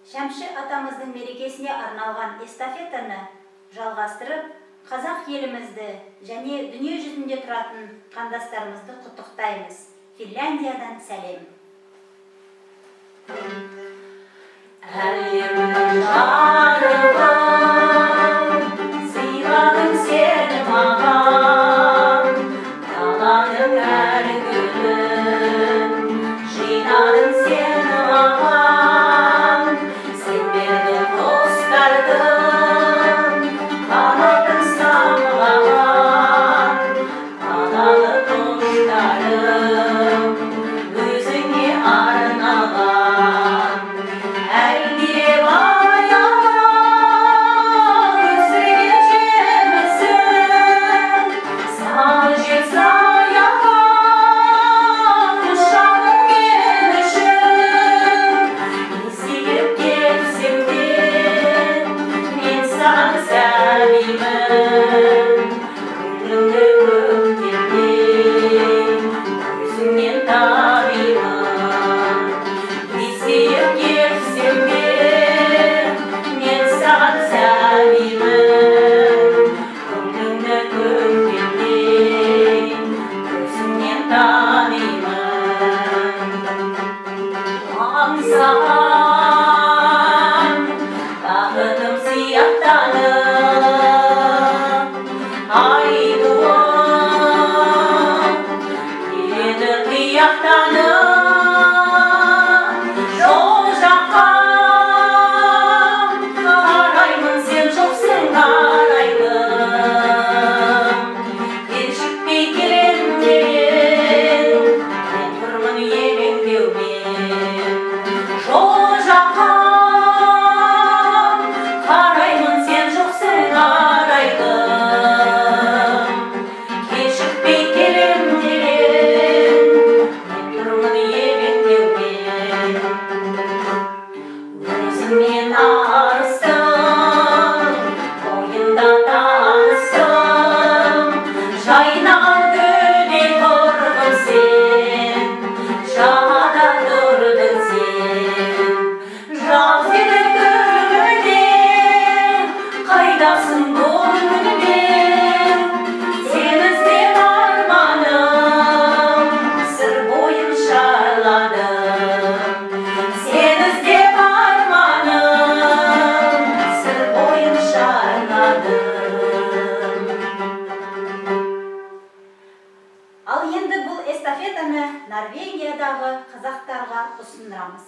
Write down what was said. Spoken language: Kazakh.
Шәмші атамыздың мерекесіне арналған эстафетаны жалғастырып, қазақ елімізді және дүние жүзінде тұратын қандастарымызды құттықтаймыз. Финляндиядан сәлем. Әлемнің жарығын сыйладың сен маған, даланың әр гүлін жинадың сен маған. Сен бердің достардың қанатын самғаған, далалы құштарым өзіңе арналған. Әлде баяғыда өсірген жемісің, салы жел саяған құшағың мен үшін. Есейіп кетсем де мен саған сәбимін, көңілімді көктемде көзіңнен танимын. Есейіп кетсем де мен саған сәбимін, көңілімді көктемде көзіңнен танимын. Аңсаған бақытым сияқтанып, ай туып келеді қияқтанып. Жол жаққа қараймын, сен жоқсың арайлым. Кешікпей келем деген мен тұрмын елеңдеумен. Жол жаққа қараймын, сен жоқсың арайлым. Кешікпей келем деген мен тұрмын елеңдеумен. Өзіңмен арыстым, бойында таныстым, жайнаған гүлдей тұрдың сен, жағада тұрдың сен. Жаз еді күнде, қайдасың бұл күнде, сен іздеп арманым сыр бойын шарладым. Сен іздеп арманым сыр бойын шарладым. Ал енді бұл эстафетаны Норвегиядағы қазақтарға ұсынамыз.